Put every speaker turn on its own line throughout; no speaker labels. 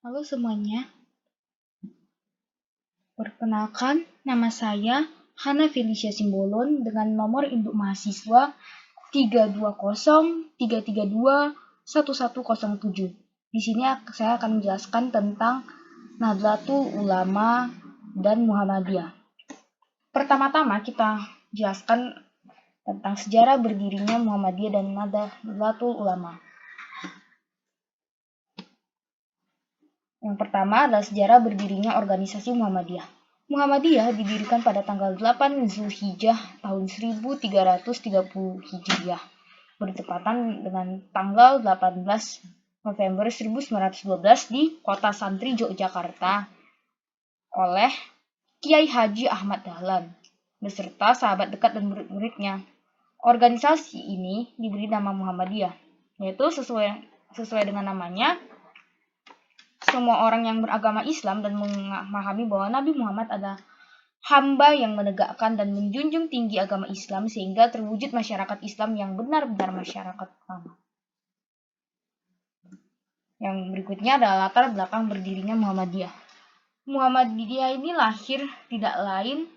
Halo semuanya, perkenalkan nama saya Hana Felicia Simbolon dengan nomor induk mahasiswa 32033321107. Di sini saya akan menjelaskan tentang Nahdlatul Ulama dan Muhammadiyah. Pertama-tama kita jelaskan tentang sejarah berdirinya Muhammadiyah dan Nahdlatul Ulama. Yang pertama adalah sejarah berdirinya organisasi Muhammadiyah. Muhammadiyah didirikan pada tanggal 8 Zulhijjah tahun 1330 Hijriah, bertepatan dengan tanggal 18 November 1912 di Kota Santri, Yogyakarta oleh Kiai Haji Ahmad Dahlan beserta sahabat dekat dan murid-muridnya. Organisasi ini diberi nama Muhammadiyah, yaitu sesuai dengan namanya, semua orang yang beragama Islam dan memahami bahwa Nabi Muhammad adalah hamba yang menegakkan dan menjunjung tinggi agama Islam sehingga terwujud masyarakat Islam yang benar-benar masyarakat ulama. Yang berikutnya adalah latar belakang berdirinya Muhammadiyah. Muhammadiyah ini lahir tidak lain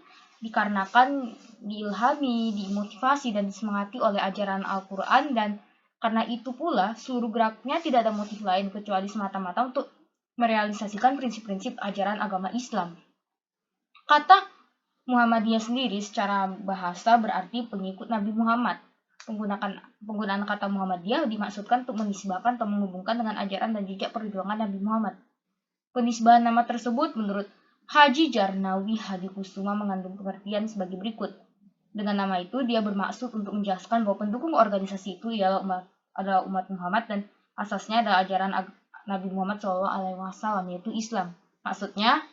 dikarenakan diilhami, dimotivasi, dan disemangati oleh ajaran Al-Quran, dan karena itu pula seluruh geraknya tidak ada motif lain kecuali semata-mata untuk merealisasikan prinsip-prinsip ajaran agama Islam. Kata Muhammadiyah sendiri secara bahasa berarti pengikut Nabi Muhammad. Penggunaan kata Muhammadiyah dimaksudkan untuk menisbahkan atau menghubungkan dengan ajaran dan jejak perjuangan Nabi Muhammad. Penisbahan nama tersebut menurut Haji Jarnawi Hadikusuma mengandung pengertian sebagai berikut. Dengan nama itu, dia bermaksud untuk menjelaskan bahwa pendukung organisasi itu adalah umat Muhammad dan asasnya adalah ajaran Nabi Muhammad SAW, yaitu Islam. Maksudnya,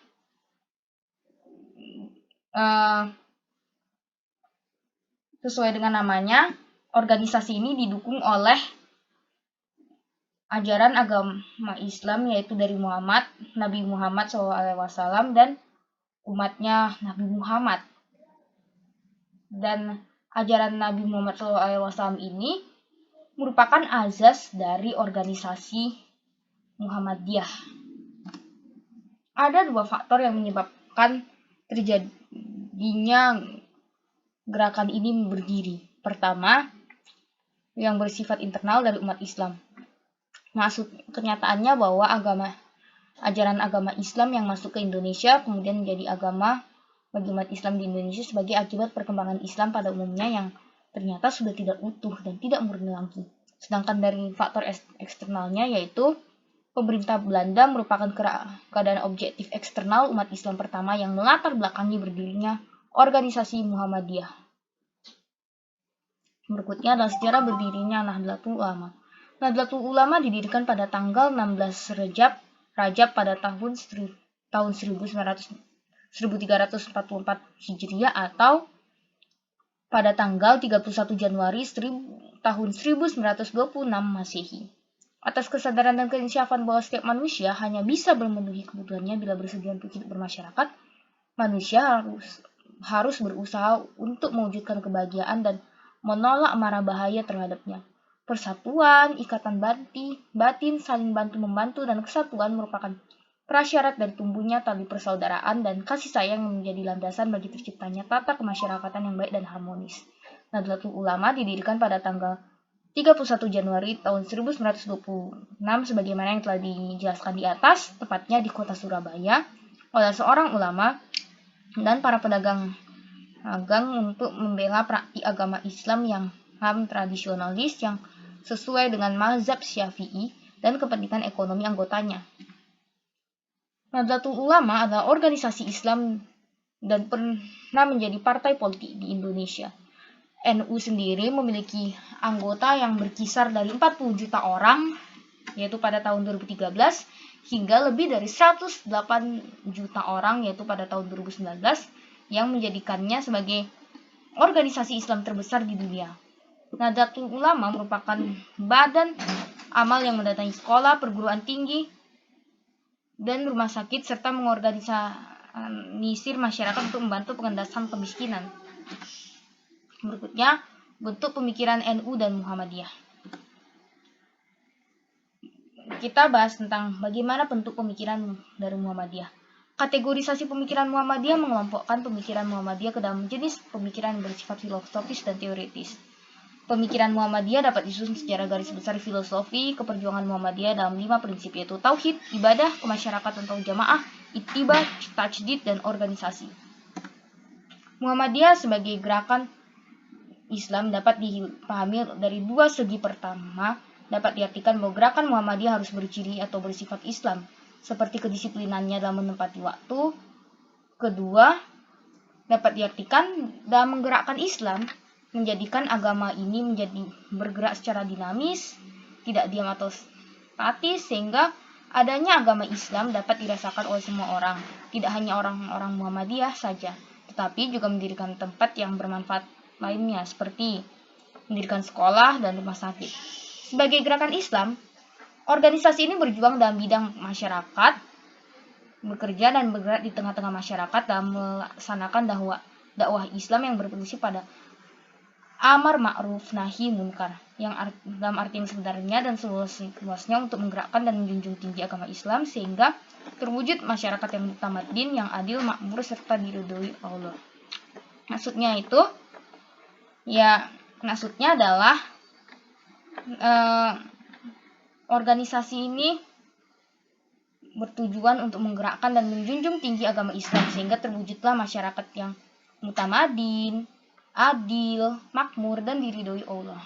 sesuai dengan namanya, organisasi ini didukung oleh ajaran agama Islam, yaitu dari Nabi Muhammad SAW dan umatnya Nabi Muhammad. Dan ajaran Nabi Muhammad SAW ini merupakan azas dari organisasi Muhammadiyah. Ada dua faktor yang menyebabkan terjadinya gerakan ini berdiri. Pertama, yang bersifat internal dari umat Islam. Kenyataannya bahwa ajaran agama Islam yang masuk ke Indonesia kemudian menjadi agama bagi umat Islam di Indonesia sebagai akibat perkembangan Islam pada umumnya yang ternyata sudah tidak utuh dan tidak murni lagi. Sedangkan dari faktor eksternalnya, yaitu pemerintah Belanda merupakan keadaan objektif eksternal umat Islam pertama yang melatar belakangi berdirinya organisasi Muhammadiyah. Berikutnya adalah sejarah berdirinya Nahdlatul Ulama. Nahdlatul Ulama didirikan pada tanggal 16 Rajab pada tahun 1344 Hijriah atau pada tanggal 31 Januari tahun 1926 Masehi. Atas kesadaran dan keinsyafan bahwa setiap manusia hanya bisa memenuhi kebutuhannya bila bersedia untuk hidup bermasyarakat, manusia harus berusaha untuk mewujudkan kebahagiaan dan menolak mara bahaya terhadapnya. Persatuan, ikatan batin, saling bantu-membantu, dan kesatuan merupakan prasyarat dari tumbuhnya tali persaudaraan dan kasih sayang yang menjadi landasan bagi terciptanya tata kemasyarakatan yang baik dan harmonis. Nahdlatul Ulama didirikan pada tanggal 31 Januari tahun 1926 sebagaimana yang telah dijelaskan di atas, tepatnya di kota Surabaya, oleh seorang ulama dan para pedagang untuk membela praktik agama Islam yang tradisionalis yang sesuai dengan mazhab Syafi'i dan kepentingan ekonomi anggotanya. Nahdlatul Ulama adalah organisasi Islam dan pernah menjadi partai politik di Indonesia. NU sendiri memiliki anggota yang berkisar dari 40 juta orang, yaitu pada tahun 2013, hingga lebih dari 108 juta orang, yaitu pada tahun 2019, yang menjadikannya sebagai organisasi Islam terbesar di dunia. Nahdlatul Ulama merupakan badan amal yang mendatangi sekolah, perguruan tinggi, dan rumah sakit, serta mengorganisir masyarakat untuk membantu pengentasan kemiskinan. Berikutnya, bentuk pemikiran NU dan Muhammadiyah. kita bahas tentang bagaimana bentuk pemikiran dari Muhammadiyah. Kategorisasi pemikiran Muhammadiyah mengelompokkan pemikiran Muhammadiyah ke dalam jenis pemikiran yang bersifat filosofis dan teoritis. Pemikiran Muhammadiyah dapat disusun secara garis besar filosofi keperjuangan Muhammadiyah dalam 5 prinsip, yaitu tauhid, ibadah, kemasyarakatan atau jamaah, ittiba, tajdid, dan organisasi. Muhammadiyah sebagai gerakan Islam dapat dipahami dari dua segi. Pertama, dapat diartikan bahwa gerakan Muhammadiyah harus berciri atau bersifat Islam, seperti kedisiplinannya dalam menempati waktu. Kedua, dapat diartikan dalam menggerakkan Islam, menjadikan agama ini menjadi bergerak secara dinamis, tidak diam atau statis, sehingga adanya agama Islam dapat dirasakan oleh semua orang, tidak hanya orang-orang Muhammadiyah saja, tetapi juga mendirikan tempat yang bermanfaat lainnya, seperti mendirikan sekolah dan rumah sakit. Sebagai gerakan Islam, organisasi ini berjuang dalam bidang masyarakat, bekerja dan bergerak di tengah-tengah masyarakat dalam melaksanakan dakwah Islam yang berprinsip pada amar ma'ruf nahi munkar, yang dalam arti yang sebenarnya dan seluas-luasnya untuk menggerakkan dan menjunjung tinggi agama Islam sehingga terwujud masyarakat yang mutamadin, yang adil, makmur, serta diridhoi Allah. Maksudnya adalah organisasi ini bertujuan untuk menggerakkan dan menjunjung tinggi agama Islam sehingga terwujudlah masyarakat yang mutamadin, adil, makmur, dan diridhoi Allah.